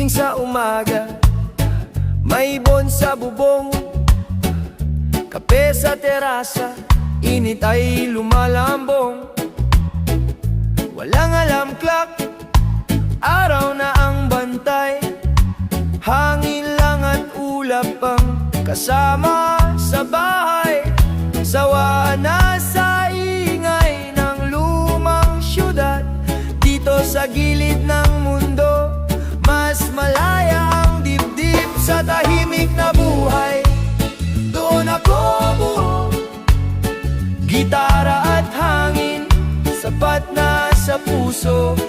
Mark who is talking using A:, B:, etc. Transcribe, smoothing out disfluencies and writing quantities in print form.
A: Gising sa umaga, may ibon sa bubong, kape sa terasa, init ay lumalambong. Walang alarm clock, araw na ang bantay, hangin lang at ulap ang kasama sa bahay. Sawa na sa ingay ng lumang syudad, dito sa gilid ng mundo, mas malaya ang dibdib sa tahimik na buhay. Doon ako buo, gitara at hangin, sapat na sa puso.